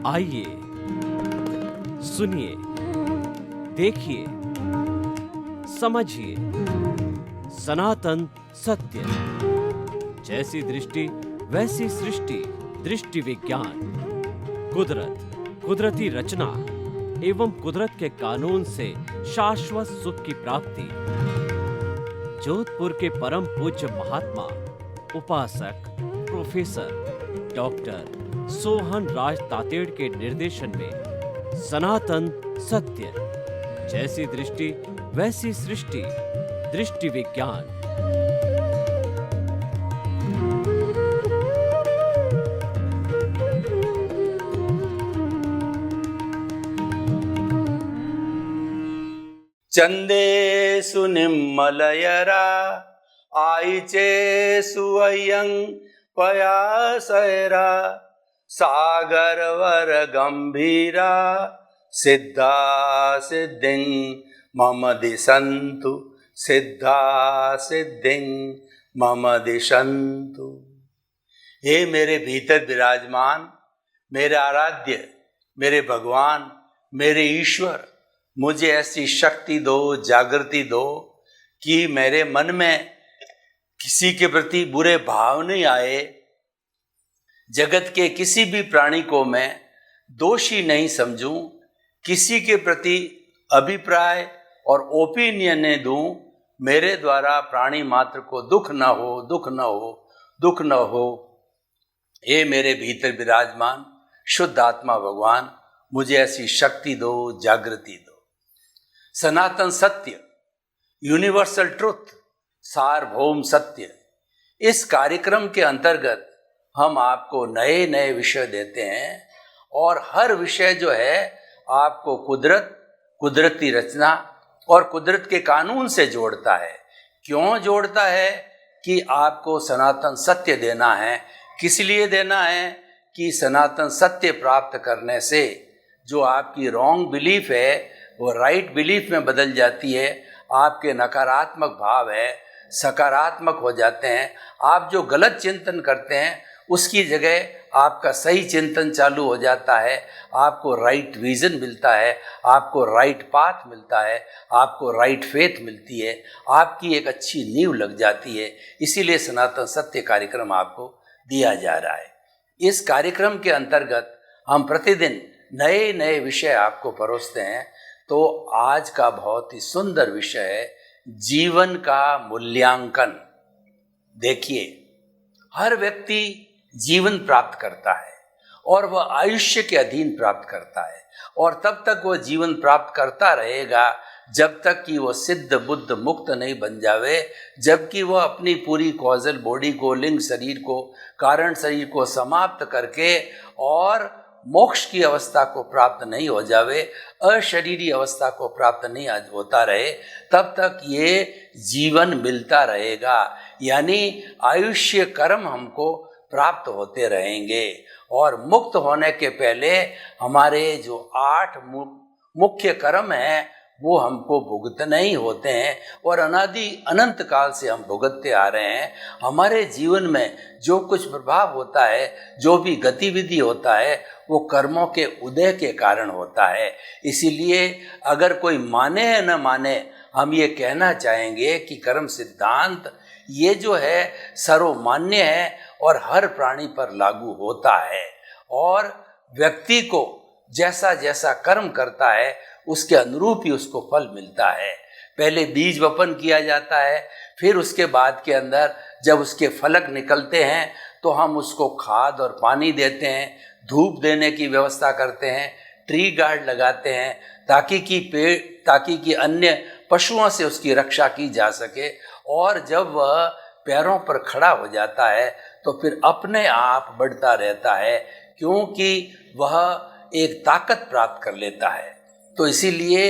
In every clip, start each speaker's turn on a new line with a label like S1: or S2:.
S1: आइए, सुनिए, देखिए, समझिए सनातन सत्य। जैसी दृष्टि वैसी सृष्टि, दृष्टि विज्ञान। कुदरत, कुदरती रचना एवं कुदरत के कानून से शाश्वत सुख की प्राप्ति। जोधपुर के परम पूज्य महात्मा उपासक प्रोफेसर डॉक्टर सोहन राज तातेड़ के निर्देशन में सनातन सत्य। जैसी दृष्टि वैसी सृष्टि, दृष्टि विज्ञान।
S2: चंदेषु निम्मलयरा आयिचेषु अयं पयासैरा सागरवर गंभीरा सिद्धा सिद्धिं मम दिशन्तु, सिद्धा सिद्धिं मम दिशन्तु। हे मेरे भीतर विराजमान, मेरे आराध्य, मेरे भगवान, मेरे ईश्वर, मुझे ऐसी शक्ति दो, जागृति दो कि मेरे मन में किसी के प्रति बुरे भाव नहीं आए। जगत के किसी भी प्राणी को मैं दोषी नहीं समझूं, किसी के प्रति अभिप्राय और ओपिनियन न दूं। मेरे द्वारा प्राणी मात्र को दुख न हो, दुख न हो, दुख न हो। हे मेरे भीतर विराजमान शुद्ध आत्मा भगवान, मुझे ऐसी शक्ति दो, जागृति दो। सनातन सत्य, यूनिवर्सल ट्रुथ, सार्वभौम सत्य। इस कार्यक्रम के अंतर्गत हम आपको नए नए विषय देते हैं और हर विषय जो है आपको कुदरत, कुदरती रचना और कुदरत के कानून से जोड़ता है। क्यों जोड़ता है? कि आपको सनातन सत्य देना है। किस लिए देना है? कि सनातन सत्य प्राप्त करने से जो आपकी रॉन्ग बिलीफ है वो राइट बिलीफ में बदल जाती है। आपके नकारात्मक भाव है सकारात्मक हो जाते हैं। आप जो गलत चिंतन करते हैं उसकी जगह आपका सही चिंतन चालू हो जाता है। आपको राइट विजन मिलता है, आपको राइट पाथ मिलता है, आपको राइट फेथ मिलती है, आपकी एक अच्छी नींव लग जाती है। इसीलिए सनातन सत्य कार्यक्रम आपको दिया जा रहा है। इस कार्यक्रम के अंतर्गत हम प्रतिदिन नए नए विषय आपको परोसते हैं। तो आज का बहुत ही सुंदर विषय है जीवन का मूल्यांकन। देखिए, हर व्यक्ति जीवन प्राप्त करता है और वह आयुष्य के अधीन प्राप्त करता है और तब तक वह जीवन प्राप्त करता रहेगा जब तक कि वह सिद्ध बुद्ध मुक्त नहीं बन जावे, जबकि वह अपनी पूरी कॉजल बॉडी को, लिंग शरीर को, कारण शरीर को समाप्त करके और मोक्ष की अवस्था को प्राप्त नहीं हो जावे, अशरीरी अवस्था को प्राप्त नहीं होता रहे, तब तक ये जीवन मिलता रहेगा। यानी आयुष्य कर्म हमको प्राप्त होते रहेंगे और मुक्त होने के पहले हमारे जो 8 मुख्य कर्म हैं वो हमको भुगतने ही होते हैं और अनादि अनंत काल से हम भुगतते आ रहे हैं। हमारे जीवन में जो कुछ प्रभाव होता है, जो भी गतिविधि होता है, वो कर्मों के उदय के कारण होता है। इसीलिए अगर कोई माने या न माने, हम ये कहना चाहेंगे कि कर्म सिद्धांत ये जो है सर्वमान्य है और हर प्राणी पर लागू होता है और व्यक्ति को जैसा जैसा कर्म करता है उसके अनुरूप ही उसको फल मिलता है। पहले बीज वपन किया जाता है, फिर उसके बाद के अंदर जब उसके फलक निकलते हैं तो हम उसको खाद और पानी देते हैं, धूप देने की व्यवस्था करते हैं, ट्री गार्ड लगाते हैं ताकि कि अन्य पशुओं से उसकी रक्षा की जा सके। और जब वह पैरों पर खड़ा हो जाता है तो फिर अपने आप बढ़ता रहता है, क्योंकि वह एक ताकत प्राप्त कर लेता है। तो इसीलिए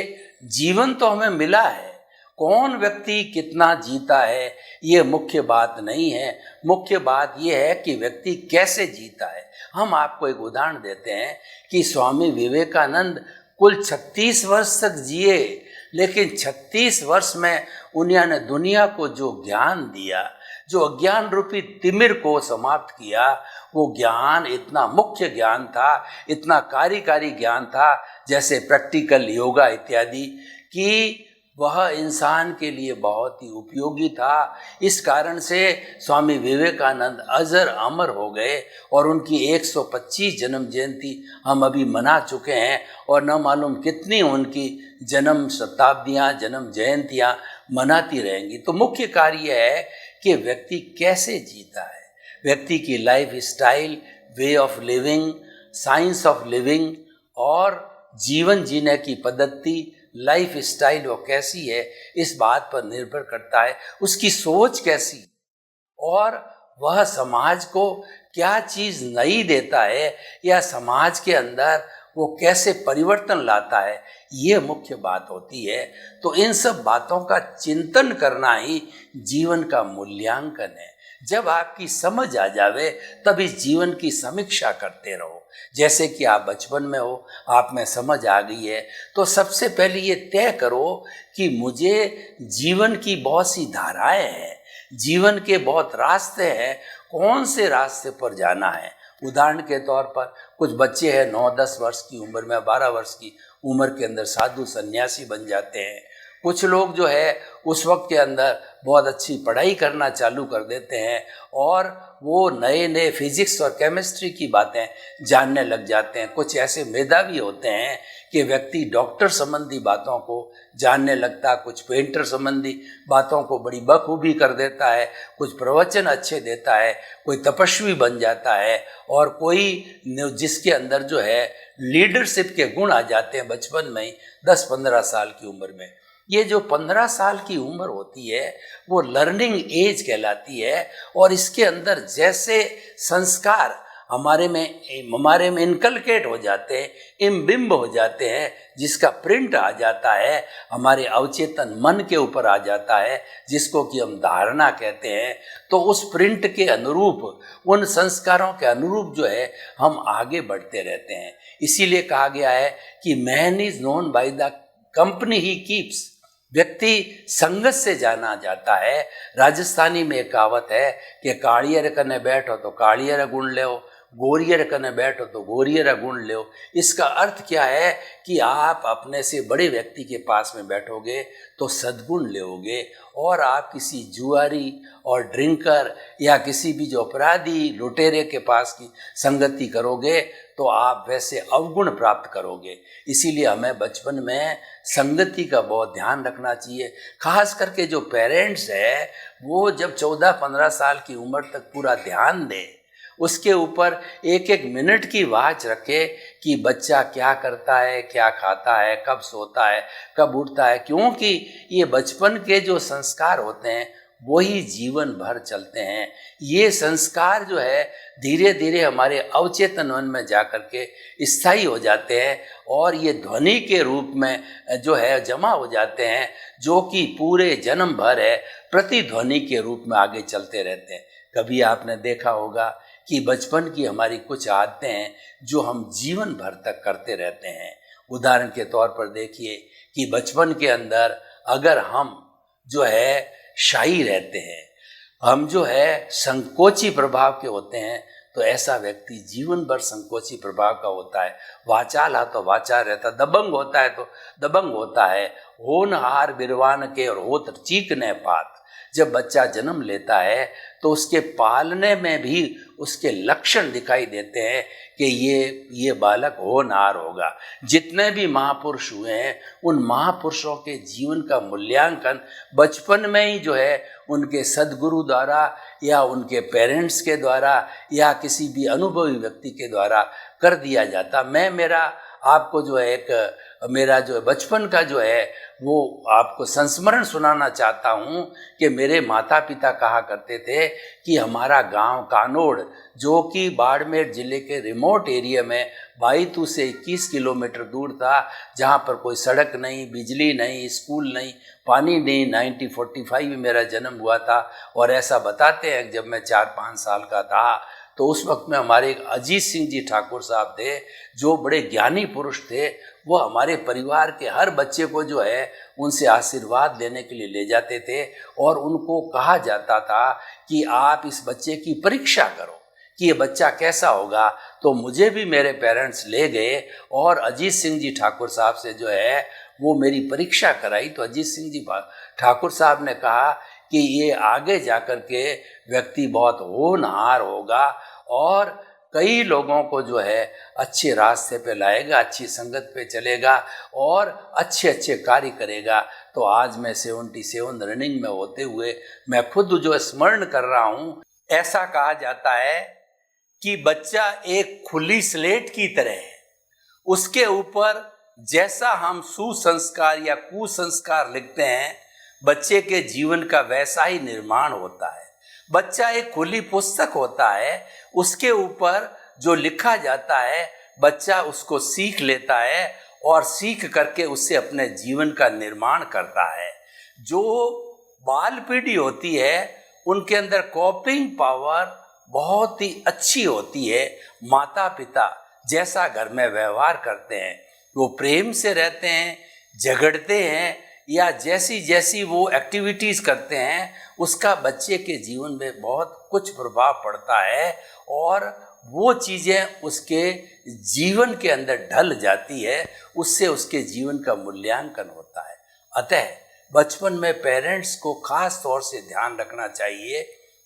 S2: जीवन तो हमें मिला है, कौन व्यक्ति कितना जीता है ये मुख्य बात नहीं है। मुख्य बात ये है कि व्यक्ति कैसे जीता है। हम आपको एक उदाहरण देते हैं कि स्वामी विवेकानंद कुल 36 वर्ष तक जिए, लेकिन 36 वर्ष में उन्होंने दुनिया को जो ज्ञान दिया, जो अज्ञान रूपी तिमिर को समाप्त किया, वो ज्ञान इतना मुख्य ज्ञान था, इतना कार्यकारी ज्ञान था, जैसे प्रैक्टिकल योगा इत्यादि, कि वह इंसान के लिए बहुत ही उपयोगी था। इस कारण से स्वामी विवेकानंद अजर अमर हो गए और उनकी 125 जन्म जयंती हम अभी मना चुके हैं और न मालूम कितनी उनकी जन्म शताब्दियाँ, जन्म जयंतियाँ मनाती रहेंगी। तो मुख्य कार्य है कि व्यक्ति कैसे जीता है, व्यक्ति की life style, way of living, science of living और जीवन जीने की पद्धति, लाइफ स्टाइल वो कैसी है, इस बात पर निर्भर करता है उसकी सोच कैसी और वह समाज को क्या चीज़ नई देता है या समाज के अंदर वो कैसे परिवर्तन लाता है, ये मुख्य बात होती है। तो इन सब बातों का चिंतन करना ही जीवन का मूल्यांकन है। जब आपकी समझ आ जावे तब इस जीवन की समीक्षा करते रहो। जैसे कि आप बचपन में हो, आप में समझ आ गई है, तो सबसे पहले ये तय करो कि मुझे जीवन की बहुत सी धाराएं हैं, जीवन के बहुत रास्ते हैं, कौन से रास्ते पर जाना है। उदाहरण के तौर पर कुछ बच्चे हैं 9-10 वर्ष की उम्र में, 12 वर्ष की उम्र के अंदर साधु सन्यासी बन जाते हैं। कुछ लोग जो है उस वक्त के अंदर बहुत अच्छी पढ़ाई करना चालू कर देते हैं और वो नए नए फिजिक्स और केमिस्ट्री की बातें जानने लग जाते हैं। कुछ ऐसे मेधावी होते हैं कि व्यक्ति डॉक्टर संबंधी बातों को जानने लगता है, कुछ पेंटर संबंधी बातों को बड़ी बखूबी कर देता है, कुछ प्रवचन अच्छे देता है, कोई तपस्वी बन जाता है और कोई जिसके अंदर जो है लीडरशिप के गुण आ जाते हैं बचपन में ही, 10-15 साल की उम्र में। ये जो 15 साल की उम्र होती है वो लर्निंग एज कहलाती है और इसके अंदर जैसे संस्कार हमारे में इनकलकेट हो जाते हैं, इम्बिंब हो जाते हैं, जिसका प्रिंट आ जाता है, हमारे अवचेतन मन के ऊपर आ जाता है, जिसको कि हम धारणा कहते हैं। तो उस प्रिंट के अनुरूप, उन संस्कारों के अनुरूप जो है हम आगे बढ़ते रहते हैं। इसीलिए कहा गया है कि man is known by the company he keeps. व्यक्ति संगत से जाना जाता है। राजस्थानी में एक कहावत है कि काड़ियर कने बैठो तो काड़ियर गुण ले, गोरियर कने बैठो तो गोरियर गुण ले। इसका अर्थ क्या है कि आप अपने से बड़े व्यक्ति के पास में बैठोगे तो सद्गुण लेोगे और आप किसी जुआरी और ड्रिंकर या किसी भी जो अपराधी लुटेरे के पास की संगति करोगे तो आप वैसे अवगुण प्राप्त करोगे। इसीलिए हमें बचपन में संगति का बहुत ध्यान रखना चाहिए। खास करके जो पेरेंट्स है वो जब 14-15 साल की उम्र तक पूरा ध्यान दे, उसके ऊपर एक एक मिनट की वाच रखे कि बच्चा क्या करता है, क्या खाता है, कब सोता है, कब उठता है, क्योंकि ये बचपन के जो संस्कार होते हैं वही जीवन भर चलते हैं। ये संस्कार जो है धीरे धीरे हमारे अवचेतन मन में जाकर के स्थायी हो जाते हैं और ये ध्वनि के रूप में जो है जमा हो जाते हैं, जो कि पूरे जन्म भर है प्रतिध्वनि के रूप में आगे चलते रहते हैं। कभी आपने देखा होगा कि बचपन की हमारी कुछ आदतें हैं जो हम जीवन भर तक करते रहते हैं। उदाहरण के तौर पर देखिए कि बचपन के अंदर अगर हम जो है शाही रहते हैं, हम जो है संकोची प्रभाव के होते हैं, तो ऐसा व्यक्ति जीवन भर संकोची प्रभाव का होता है। वाचाल है तो वाचाल रहता, दबंग होता है तो दबंग होता है। होनहार बिरवान के और होत चीकने पात। जब बच्चा जन्म लेता है तो उसके पालने में भी उसके लक्षण दिखाई देते हैं कि ये बालक होनहार होगा। जितने भी महापुरुष हुए हैं उन महापुरुषों के जीवन का मूल्यांकन बचपन में ही जो है उनके सद्गुरु द्वारा या उनके पेरेंट्स के द्वारा या किसी भी अनुभवी व्यक्ति के द्वारा कर दिया जाता। मेरा आपको जो है एक मेरा जो बचपन का जो है वो आपको संस्मरण सुनाना चाहता हूँ कि मेरे माता पिता कहा करते थे कि हमारा गांव कानोड़, जो कि बाड़मेर ज़िले के रिमोट एरिया में 22 से 21 किलोमीटर दूर था, जहाँ पर कोई सड़क नहीं, बिजली नहीं, स्कूल नहीं, पानी नहीं। 1945 में मेरा जन्म हुआ था और ऐसा बताते हैं जब मैं 4-5 साल का था तो उस वक्त में हमारे एक अजीत सिंह जी ठाकुर साहब थे जो बड़े ज्ञानी पुरुष थे। वो हमारे परिवार के हर बच्चे को जो है उनसे आशीर्वाद लेने के लिए ले जाते थे और उनको कहा जाता था कि आप इस बच्चे की परीक्षा करो कि ये बच्चा कैसा होगा, तो मुझे भी मेरे पेरेंट्स ले गए और अजीत सिंह जी ठाकुर साहब से जो है वो मेरी परीक्षा कराई। तो अजीत सिंह जी ठाकुर साहब ने कहा कि ये आगे जाकर के व्यक्ति बहुत होनहार होगा और कई लोगों को जो है अच्छे रास्ते पे लाएगा, अच्छी संगत पे चलेगा और अच्छे अच्छे कार्य करेगा। तो आज मैं 77 रनिंग में होते हुए मैं खुद जो स्मरण कर रहा हूँ, ऐसा कहा जाता है कि बच्चा एक खुली स्लेट की तरह है, उसके ऊपर जैसा हम सुसंस्कार या कुसंस्कार लिखते हैं, बच्चे के जीवन का वैसा ही निर्माण होता है। बच्चा एक खुली पुस्तक होता है, उसके ऊपर जो लिखा जाता है बच्चा उसको सीख लेता है और सीख करके उससे अपने जीवन का निर्माण करता है। जो बाल पीढ़ी होती है उनके अंदर कॉपिंग पावर बहुत ही अच्छी होती है। माता पिता जैसा घर में व्यवहार करते हैं, वो प्रेम से रहते हैं, झगड़ते हैं या जैसी जैसी वो एक्टिविटीज करते हैं, उसका बच्चे के जीवन में बहुत कुछ प्रभाव पड़ता है और वो चीज़ें उसके जीवन के अंदर ढल जाती है, उससे उसके जीवन का मूल्यांकन होता है। अतः बचपन में पेरेंट्स को खास तौर से ध्यान रखना चाहिए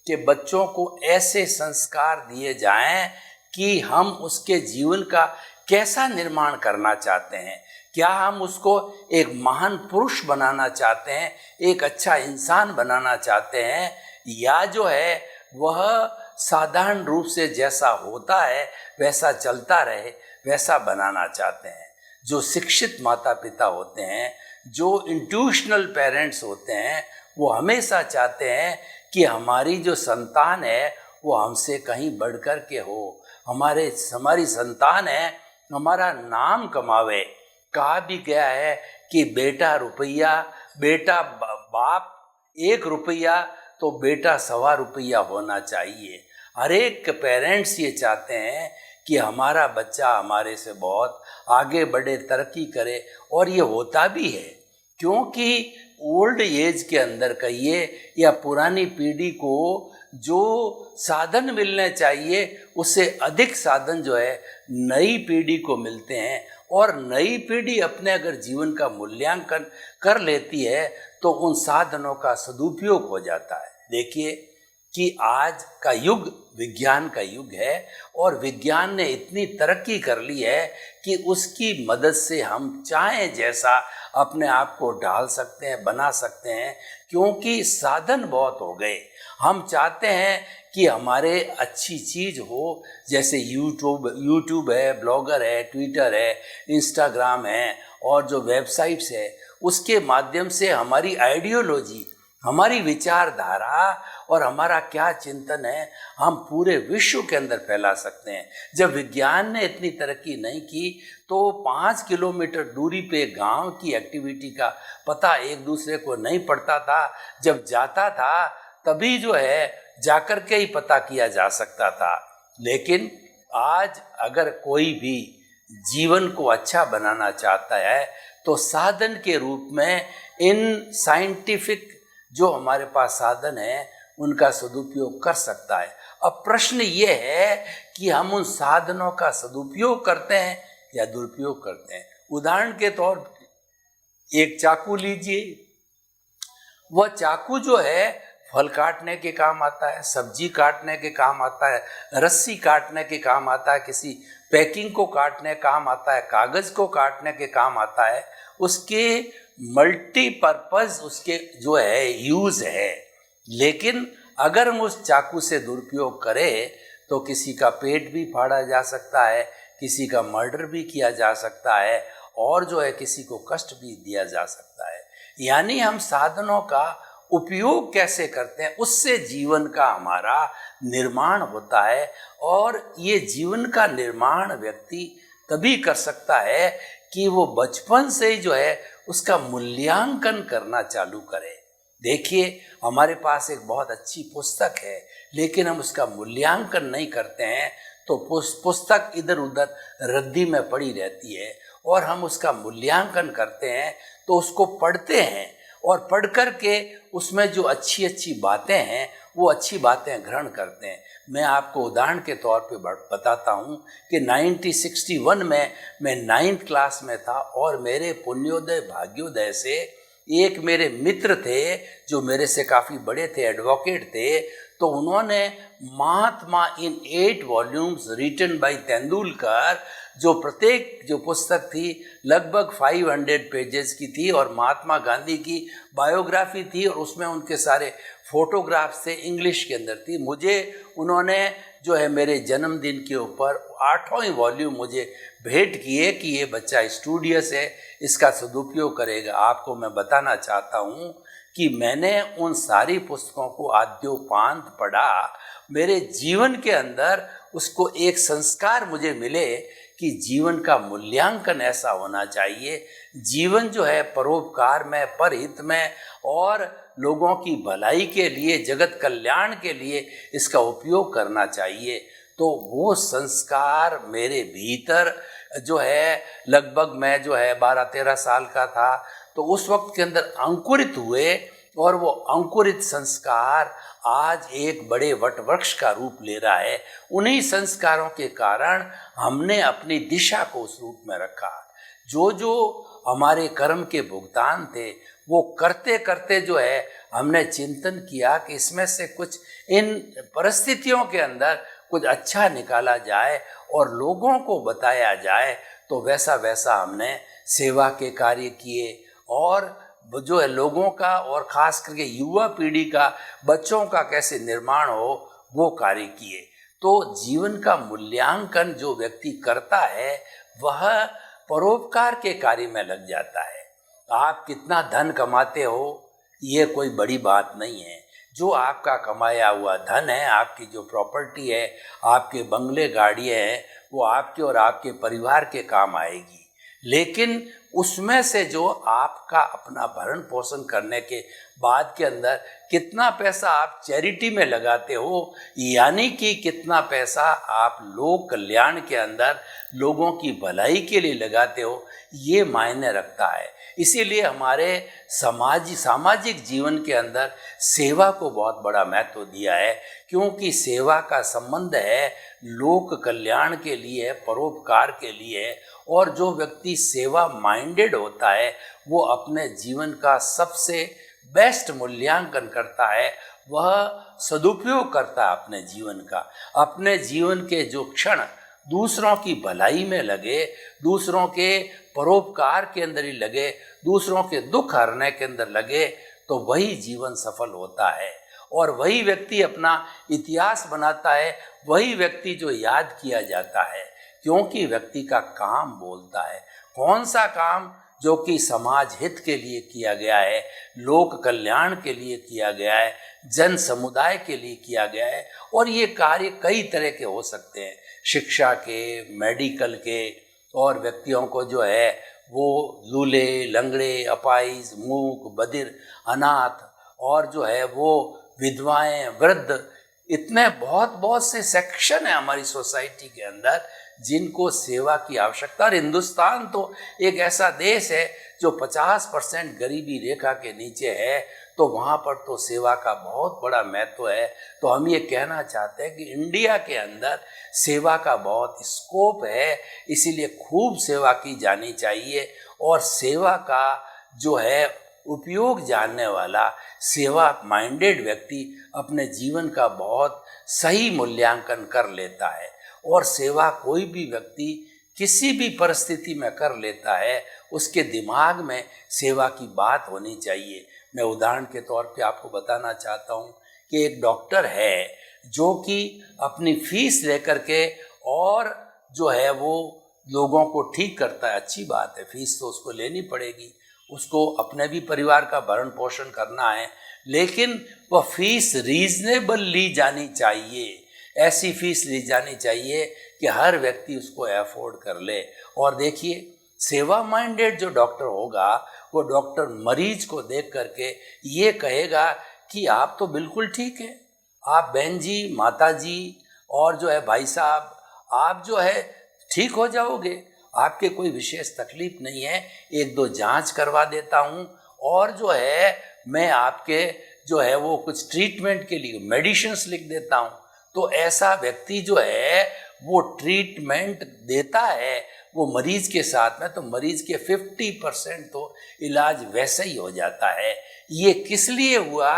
S2: कि बच्चों को ऐसे संस्कार दिए जाएं कि हम उसके जीवन का कैसा निर्माण करना चाहते हैं। क्या हम उसको एक महान पुरुष बनाना चाहते हैं, एक अच्छा इंसान बनाना चाहते हैं, या जो है वह साधारण रूप से जैसा होता है वैसा चलता रहे वैसा बनाना चाहते हैं। जो शिक्षित माता पिता होते हैं, जो इंट्यूशनल पेरेंट्स होते हैं, वो हमेशा चाहते हैं कि हमारी जो संतान है वो हमसे कहीं बढ़ कर के हो, हमारी संतान है हमारा नाम कमावे। कहा भी गया है कि बेटा रुपया, बेटा बाप 1 रुपया तो बेटा 1.25 रुपया होना चाहिए। हर एक पेरेंट्स ये चाहते हैं कि हमारा बच्चा हमारे से बहुत आगे बढ़े, तरक्की करे, और ये होता भी है, क्योंकि ओल्ड एज के अंदर कहिए या पुरानी पीढ़ी को जो साधन मिलने चाहिए उससे अधिक साधन जो है नई पीढ़ी को मिलते हैं, और नई पीढ़ी अपने अगर जीवन का मूल्यांकन कर लेती है तो उन साधनों का सदुपयोग हो जाता है। देखिए कि आज का युग विज्ञान का युग है और विज्ञान ने इतनी तरक्की कर ली है कि उसकी मदद से हम चाहें जैसा अपने आप को ढाल सकते हैं, बना सकते हैं, क्योंकि साधन बहुत हो गए। हम चाहते हैं कि हमारे अच्छी चीज़ हो, जैसे यूट्यूब है, ब्लॉगर है, ट्विटर है, इंस्टाग्राम है और जो वेबसाइट्स है, उसके माध्यम से हमारी आइडियोलॉजी, हमारी विचारधारा और हमारा क्या चिंतन है हम पूरे विश्व के अंदर फैला सकते हैं। जब विज्ञान ने इतनी तरक्की नहीं की तो 5 किलोमीटर दूरी पे गांव की एक्टिविटी का पता एक दूसरे को नहीं पड़ता था। जब जाता था तभी जो है जाकर के ही पता किया जा सकता था। लेकिन आज अगर कोई भी जीवन को अच्छा बनाना चाहता है तो साधन के रूप में इन साइंटिफिक जो हमारे पास साधन है उनका सदुपयोग कर सकता है। अब प्रश्न ये है कि हम उन साधनों का सदुपयोग करते हैं या दुरुपयोग करते हैं। उदाहरण के तौर पर एक चाकू लीजिए, वह चाकू जो है फल काटने के काम आता है, सब्जी काटने के काम आता है, रस्सी काटने के काम आता है, किसी पैकिंग को काटने काम आता है, कागज़ को काटने के काम आता है। उसके मल्टीपर्पज़ उसके जो है यूज़ है। लेकिन अगर हम उस चाकू से दुरुपयोग करें तो किसी का पेट भी फाड़ा जा सकता है, किसी का मर्डर भी किया जा सकता है और जो है किसी को कष्ट भी दिया जा सकता है। यानी हम साधनों का उपयोग कैसे करते हैं उससे जीवन का हमारा निर्माण होता है, और ये जीवन का निर्माण व्यक्ति तभी कर सकता है कि वो बचपन से ही जो है उसका मूल्यांकन करना चालू करे। देखिए हमारे पास एक बहुत अच्छी पुस्तक है लेकिन हम उसका मूल्यांकन नहीं करते हैं तो पुस्तक इधर उधर रद्दी में पड़ी रहती है, और हम उसका मूल्यांकन करते हैं तो उसको पढ़ते हैं और पढ़ कर के उसमें जो अच्छी अच्छी बातें हैं वो अच्छी बातें ग्रहण करते हैं। मैं आपको उदाहरण के तौर पे बताता हूँ कि 1961 में मैं 9th क्लास में था और मेरे पुण्योदय भाग्योदय से एक मेरे मित्र थे जो मेरे से काफ़ी बड़े थे, एडवोकेट थे, तो उन्होंने महात्मा इन 8 वॉल्यूम्स रिटन बाय तेंदुलकर, जो प्रत्येक जो पुस्तक थी लगभग 500 पेजेस की थी और महात्मा गांधी की बायोग्राफी थी और उसमें उनके सारे फोटोग्राफ्स थे, इंग्लिश के अंदर थी। मुझे उन्होंने जो है मेरे जन्मदिन के ऊपर 8वां वॉल्यूम मुझे भेंट किए कि ये बच्चा स्टूडियस है, इसका सदुपयोग करेगा। आपको मैं बताना चाहता हूँ कि मैंने उन सारी पुस्तकों को आद्योपांत पढ़ा। मेरे जीवन के अंदर उसको एक संस्कार मुझे मिले कि जीवन का मूल्यांकन ऐसा होना चाहिए। जीवन जो है परोपकार में, परहित में और लोगों की भलाई के लिए, जगत कल्याण के लिए इसका उपयोग करना चाहिए। तो वो संस्कार मेरे भीतर जो है, लगभग मैं जो है 12-13 साल का था, तो उस वक्त के अंदर अंकुरित हुए और वो अंकुरित संस्कार आज एक बड़े वटवृक्ष का रूप ले रहा है। उन्हीं संस्कारों के कारण हमने अपनी दिशा को उस रूप में रखा। जो जो हमारे कर्म के भुगतान थे वो करते करते जो है हमने चिंतन किया कि इसमें से कुछ इन परिस्थितियों के अंदर कुछ अच्छा निकाला जाए और लोगों को बताया जाए। तो वैसा वैसा हमने सेवा के कार्य किए और जो है लोगों का और ख़ास करके युवा पीढ़ी का, बच्चों का कैसे निर्माण हो वो कार्य किए। तो जीवन का मूल्यांकन जो व्यक्ति करता है वह परोपकार के कार्य में लग जाता है। आप कितना धन कमाते हो ये कोई बड़ी बात नहीं है। जो आपका कमाया हुआ धन है, आपकी जो प्रॉपर्टी है, आपके बंगले गाड़ियाँ हैं, वो आपके और आपके परिवार के काम आएगी। लेकिन उसमें से जो आपका अपना भरण पोषण करने के बाद के अंदर कितना पैसा आप चैरिटी में लगाते हो, यानी कि कितना पैसा आप लोक कल्याण के अंदर लोगों की भलाई के लिए लगाते हो, ये मायने रखता है। इसीलिए हमारे सामाजिक जीवन के अंदर सेवा को बहुत बड़ा महत्व दिया है, क्योंकि सेवा का संबंध है लोक कल्याण के लिए, परोपकार के लिए। और जो व्यक्ति सेवा माइंडेड होता है वो अपने जीवन का सबसे बेस्ट मूल्यांकन करता है, वह सदुपयोग करता है अपने जीवन का। अपने जीवन के जो क्षण दूसरों की भलाई में लगे, दूसरों के परोपकार के अंदर ही लगे, दूसरों के दुख हरने के अंदर लगे, तो वही जीवन सफल होता है और वही व्यक्ति अपना इतिहास बनाता है, वही व्यक्ति जो याद किया जाता है, क्योंकि व्यक्ति का काम बोलता है। कौन सा काम जो कि समाज हित के लिए किया गया है, लोक कल्याण के लिए किया गया है, जन समुदाय के लिए किया गया है। और ये कार्य कई तरह के हो सकते हैं, शिक्षा के, मेडिकल के, और व्यक्तियों को जो है वो लूले, लंगड़े, अपाहिज, मूक, बधिर, अनाथ और जो है वो विधवाएं, वृद्ध, इतने बहुत से सेक्शन है हमारी सोसाइटी के अंदर जिनको सेवा की आवश्यकता। और हिंदुस्तान तो एक ऐसा देश है जो 50% गरीबी रेखा के नीचे है, तो वहाँ पर तो सेवा का बहुत बड़ा महत्व है। तो हम ये कहना चाहते हैं कि इंडिया के अंदर सेवा का बहुत स्कोप है, इसीलिए खूब सेवा की जानी चाहिए। और सेवा का जो है उपयोग जानने वाला, सेवा माइंडेड व्यक्ति अपने जीवन का बहुत सही मूल्यांकन कर लेता है। और सेवा कोई भी व्यक्ति किसी भी परिस्थिति में कर लेता है, उसके दिमाग में सेवा की बात होनी चाहिए। मैं उदाहरण के तौर पे आपको बताना चाहता हूँ कि एक डॉक्टर है जो कि अपनी फीस लेकर के और जो है वो लोगों को ठीक करता है। अच्छी बात है, फीस तो उसको लेनी पड़ेगी, उसको अपने भी परिवार का भरण पोषण करना है, लेकिन वह फीस रीजनेबल ली जानी चाहिए। ऐसी फीस ली जानी चाहिए कि हर व्यक्ति उसको अफोर्ड कर ले। और देखिए, सेवा माइंडेड जो डॉक्टर होगा वो डॉक्टर मरीज को देख करके ये कहेगा कि आप तो बिल्कुल ठीक है, आप बहन जी, माता जी और जो है भाई साहब, आप जो है ठीक हो जाओगे, आपके कोई विशेष तकलीफ नहीं है, 1-2 जांच करवा देता हूँ और जो है मैं आपके जो है वो कुछ ट्रीटमेंट के लिए मेडिसिन्स लिख देता हूँ, तो ऐसा व्यक्ति जो है वो ट्रीटमेंट देता है वो मरीज के साथ में, तो मरीज के 50% तो इलाज वैसे ही हो जाता है। ये किस लिए हुआ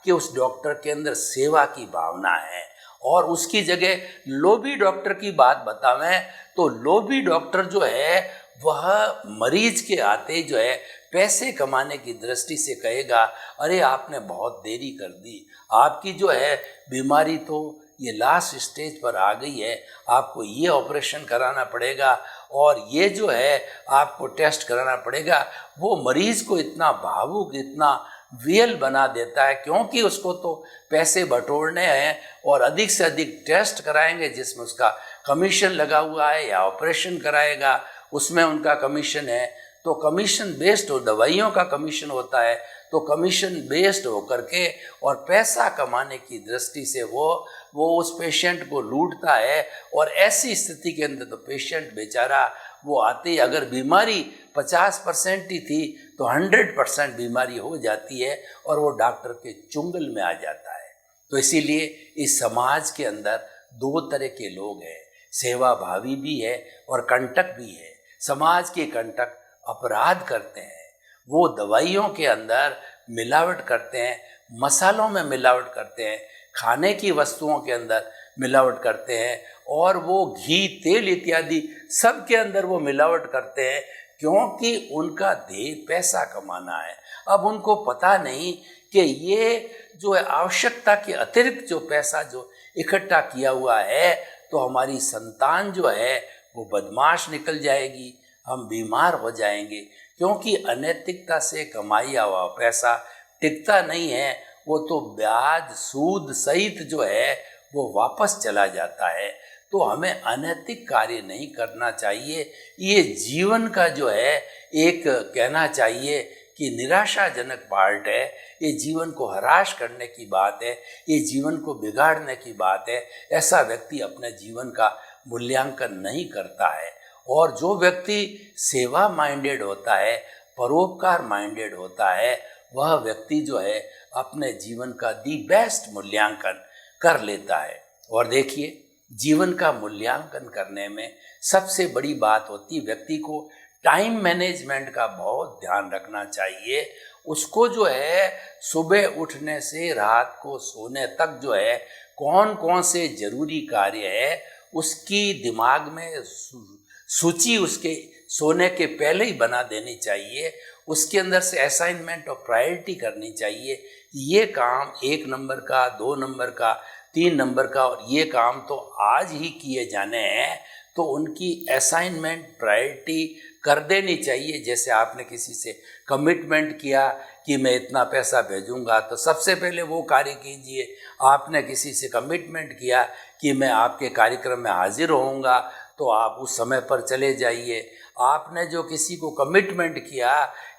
S2: कि उस डॉक्टर के अंदर सेवा की भावना है। और उसकी जगह लोभी डॉक्टर की बात बतावें तो लोभी डॉक्टर जो है वह मरीज के आते जो है पैसे कमाने की दृष्टि से कहेगा, अरे आपने बहुत देरी कर दी, आपकी जो है बीमारी तो ये लास्ट स्टेज पर आ गई है, आपको ये ऑपरेशन कराना पड़ेगा और ये जो है आपको टेस्ट कराना पड़ेगा। वो मरीज को इतना भावुक, इतना वियल बना देता है, क्योंकि उसको तो पैसे बटोरने हैं और अधिक से अधिक टेस्ट कराएंगे जिसमें उसका कमीशन लगा हुआ है, या ऑपरेशन कराएगा उसमें उनका कमीशन है। तो कमीशन बेस्ड हो, दवाइयों का कमीशन होता है, तो कमीशन बेस्ड होकर के और पैसा कमाने की दृष्टि से वो उस पेशेंट को लूटता है। और ऐसी स्थिति के अंदर तो पेशेंट बेचारा वो आते ही, अगर बीमारी 50% ही थी तो 100% बीमारी हो जाती है और वो डॉक्टर के चुंगल में आ जाता है। तो इसीलिए इस समाज के अंदर दो तरह के लोग हैं, सेवा भावी भी है और कंटक भी है। समाज के कंटक अपराध करते हैं, वो दवाइयों के अंदर मिलावट करते हैं, मसालों में मिलावट करते हैं, खाने की वस्तुओं के अंदर मिलावट करते हैं, और वो घी, तेल इत्यादि सब के अंदर वो मिलावट करते हैं, क्योंकि उनका ध्येय पैसा कमाना है। अब उनको पता नहीं कि ये जो है आवश्यकता के अतिरिक्त जो पैसा जो इकट्ठा किया हुआ है, तो हमारी संतान जो है वो बदमाश निकल जाएगी, हम बीमार हो जाएंगे, क्योंकि अनैतिकता से कमाया हुआ पैसा टिकता नहीं है, वो तो ब्याज सूद सहित जो है वो वापस चला जाता है। तो हमें अनैतिक कार्य नहीं करना चाहिए। ये जीवन का जो है एक कहना चाहिए कि निराशाजनक पार्ट है, ये जीवन को हराश करने की बात है, ये जीवन को बिगाड़ने की बात है। ऐसा व्यक्ति अपने जीवन का मूल्यांकन नहीं करता है। और जो व्यक्ति सेवा माइंडेड होता है, परोपकार माइंडेड होता है, वह व्यक्ति जो है अपने जीवन का दी बेस्ट मूल्यांकन कर लेता है। और देखिए, जीवन का मूल्यांकन करने में सबसे बड़ी बात होती है व्यक्ति को टाइम मैनेजमेंट का बहुत ध्यान रखना चाहिए। उसको जो है सुबह उठने से रात को सोने तक जो है कौन कौन से जरूरी कार्य है उसकी दिमाग में सूची उसके सोने के पहले ही बना देनी चाहिए। उसके अंदर से असाइनमेंट और प्रायोरिटी करनी चाहिए। ये काम 1 नंबर का, 2 नंबर का, 3 नंबर का, और ये काम तो आज ही किए जाने हैं, तो उनकी असाइनमेंट प्रायोरिटी कर देनी चाहिए। जैसे आपने किसी से कमिटमेंट किया कि मैं इतना पैसा भेजूंगा, तो सबसे पहले वो कार्य कीजिए। आपने किसी से कमिटमेंट किया कि मैं आपके कार्यक्रम में हाजिर होऊंगा, तो आप उस समय पर चले जाइए। आपने जो किसी को कमिटमेंट किया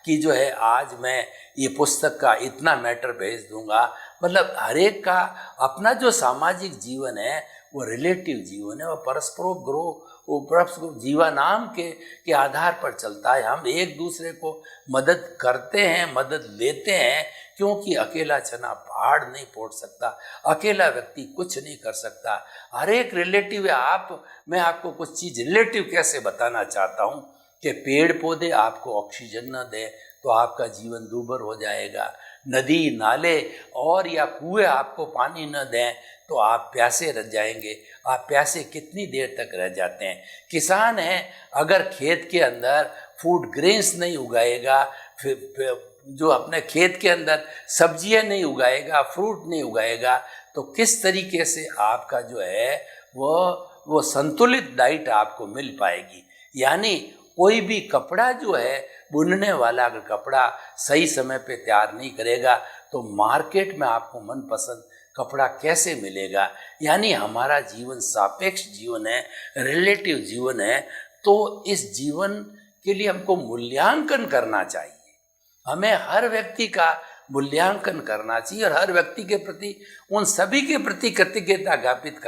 S2: कि जो है आज मैं ये पुस्तक का इतना मैटर भेज दूंगा, मतलब हर एक का अपना जो सामाजिक जीवन है वो रिलेटिव जीवन है, वो परस्परोपग्रह जीवानाम के आधार पर चलता है। हम एक दूसरे को मदद करते हैं, मदद लेते हैं, क्योंकि अकेला चना पहाड़ नहीं फोड़ सकता, अकेला व्यक्ति कुछ नहीं कर सकता। हर एक रिलेटिव है। मैं आपको कुछ चीज़ रिलेटिव कैसे बताना चाहता हूँ कि पेड़ पौधे आपको ऑक्सीजन न दें तो आपका जीवन दूभर हो जाएगा। नदी नाले और या कुएं आपको पानी न दें तो आप प्यासे रह जाएंगे। आप प्यासे कितनी देर तक रह जाते हैं। किसान है, अगर खेत के अंदर फूड ग्रेन्स नहीं उगाएगा, फिर जो अपने खेत के अंदर सब्जियां नहीं उगाएगा, फ्रूट नहीं उगाएगा, तो किस तरीके से आपका जो है वो संतुलित डाइट आपको मिल पाएगी। यानी कोई भी कपड़ा जो है बुनने वाला अगर कपड़ा सही समय पे तैयार नहीं करेगा तो मार्केट में आपको मनपसंद कपड़ा कैसे मिलेगा। यानी हमारा जीवन सापेक्ष जीवन है, रिलेटिव जीवन है। तो इस जीवन के लिए हमको मूल्यांकन करना चाहिए। हमें हर व्यक्ति का मूल्यांकन करना चाहिए और हर व्यक्ति के प्रति, उन सभी के प्रति कृतज्ञता ज्ञापित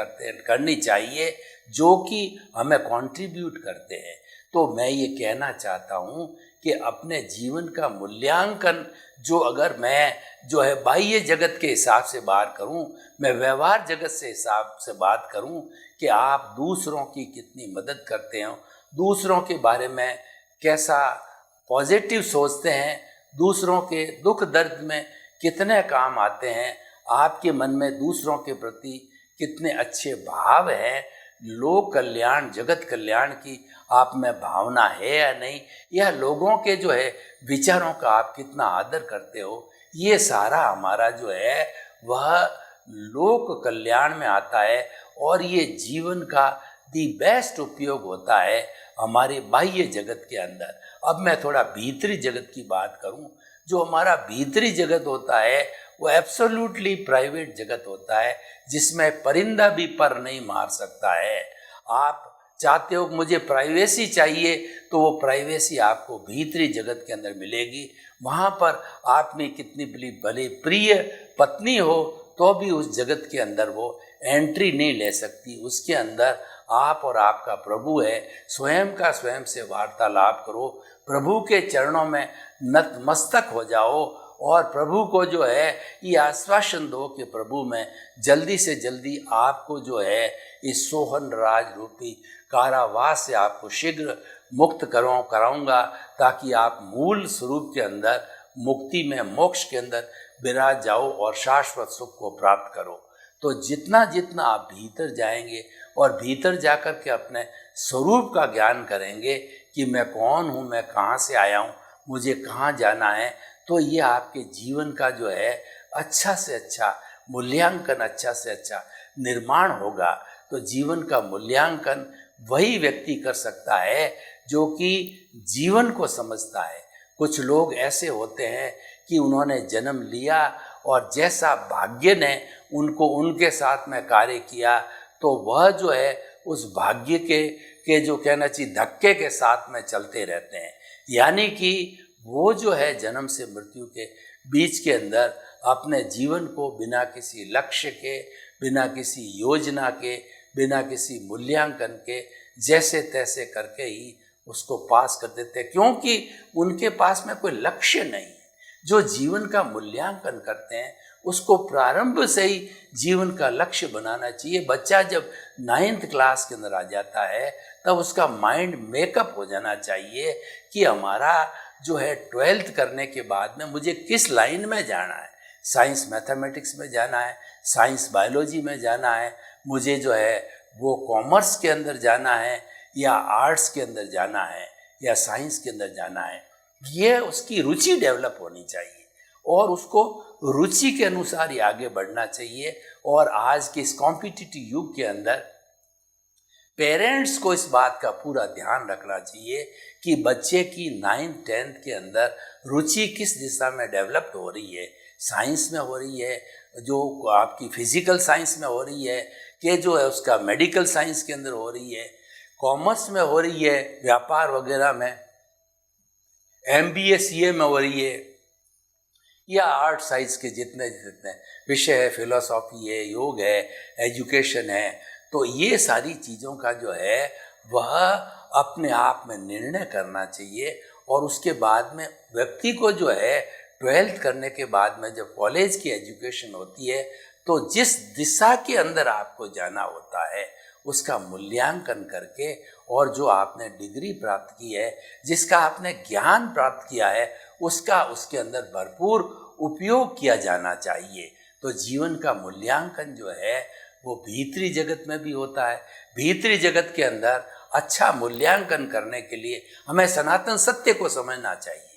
S2: करनी चाहिए जो कि हमें कंट्रीब्यूट करते हैं। तो मैं ये कहना चाहता हूँ कि अपने जीवन का मूल्यांकन जो अगर मैं जो है बाह्य जगत के हिसाब से बात करूँ, मैं व्यवहार जगत से हिसाब से बात करूँ कि आप दूसरों की कितनी मदद करते हो, दूसरों के बारे में कैसा पॉजिटिव सोचते हैं, दूसरों के दुख दर्द में कितने काम आते हैं, आपके मन में दूसरों के प्रति कितने अच्छे भाव हैं, लोक कल्याण जगत कल्याण की आप में भावना है या नहीं, या लोगों के जो है विचारों का आप कितना आदर करते हो, ये सारा हमारा जो है वह लोक कल्याण में आता है। और ये जीवन का दी बेस्ट उपयोग होता है हमारे बाह्य जगत के अंदर। अब मैं थोड़ा भीतरी जगत की बात करूं। जो हमारा भीतरी जगत होता है वो एब्सोल्युटली प्राइवेट जगत होता है, जिसमें परिंदा भी पर नहीं मार सकता है। आप चाहते हो मुझे प्राइवेसी चाहिए, तो वो प्राइवेसी आपको भीतरी जगत के अंदर मिलेगी। वहाँ पर आप में कितनी भले प्रिय पत्नी हो तो भी उस जगत के अंदर वो एंट्री नहीं ले सकती। उसके अंदर आप और आपका प्रभु है। स्वयं का स्वयं से वार्तालाप करो, प्रभु के चरणों में नतमस्तक हो जाओ और प्रभु को जो है ये आश्वासन दो कि प्रभु मैं जल्दी से जल्दी आपको जो है इस सोहन राज रूपी कारावास से आपको शीघ्र मुक्त कराऊंगा, ताकि आप मूल स्वरूप के अंदर मुक्ति में मोक्ष के अंदर विराज जाओ और शाश्वत सुख को प्राप्त करो। तो जितना जितना आप भीतर जाएंगे और भीतर जाकर के अपने स्वरूप का ज्ञान करेंगे कि मैं कौन हूँ, मैं कहाँ से आया हूँ, मुझे कहाँ जाना है, तो ये आपके जीवन का जो है अच्छा से अच्छा मूल्यांकन, अच्छा से अच्छा निर्माण होगा। तो जीवन का मूल्यांकन वही व्यक्ति कर सकता है जो कि जीवन को समझता है। कुछ लोग ऐसे होते हैं कि उन्होंने जन्म लिया और जैसा भाग्य ने उनको उनके साथ में कार्य किया, तो वह जो है उस भाग्य के जो कहना चाहिए धक्के के साथ में चलते रहते हैं। यानी कि वो जो है जन्म से मृत्यु के बीच के अंदर अपने जीवन को बिना किसी लक्ष्य के, बिना किसी योजना के, बिना किसी मूल्यांकन के जैसे तैसे करके ही उसको पास कर देते हैं, क्योंकि उनके पास में कोई लक्ष्य नहीं है। जो जीवन का मूल्यांकन करते हैं उसको प्रारंभ से ही जीवन का लक्ष्य बनाना चाहिए। बच्चा जब 9th क्लास के अंदर आ जाता है तब उसका माइंड मेकअप हो जाना चाहिए कि हमारा जो है 12th करने के बाद में मुझे किस लाइन में जाना है। साइंस मैथमेटिक्स में जाना है, साइंस बायोलॉजी में जाना है, मुझे जो है वो कॉमर्स के अंदर जाना है या आर्ट्स के अंदर जाना है या साइंस के अंदर जाना है। ये उसकी रुचि डेवलप होनी चाहिए और उसको रुचि के अनुसार ही आगे बढ़ना चाहिए। और आज के इस कॉम्पिटिटिव युग के अंदर पेरेंट्स को इस बात का पूरा ध्यान रखना चाहिए कि बच्चे की 9th 10th के अंदर रुचि किस दिशा में डेवलप्ड हो रही है। साइंस में हो रही है, जो आपकी फिजिकल साइंस में हो रही है, कि जो है उसका मेडिकल साइंस के अंदर हो रही है, कॉमर्स में हो रही है, व्यापार वगैरह में, MBA CA में हो रही है, या आर्ट साइंस के जितने जितने विषय है, फिलोसॉफी है, योग है, एजुकेशन है। तो ये सारी चीज़ों का जो है वह अपने आप में निर्णय करना चाहिए। और उसके बाद में व्यक्ति को जो है 12th करने के बाद में जब कॉलेज की एजुकेशन होती है, तो जिस दिशा के अंदर आपको जाना होता है उसका मूल्यांकन करके, और जो आपने डिग्री प्राप्त की है, जिसका आपने ज्ञान प्राप्त किया है, उसका उसके अंदर भरपूर उपयोग किया जाना चाहिए। तो जीवन का मूल्यांकन जो है वो भीतरी जगत में भी होता है। भीतरी जगत के अंदर अच्छा मूल्यांकन करने के लिए हमें सनातन सत्य को समझना चाहिए।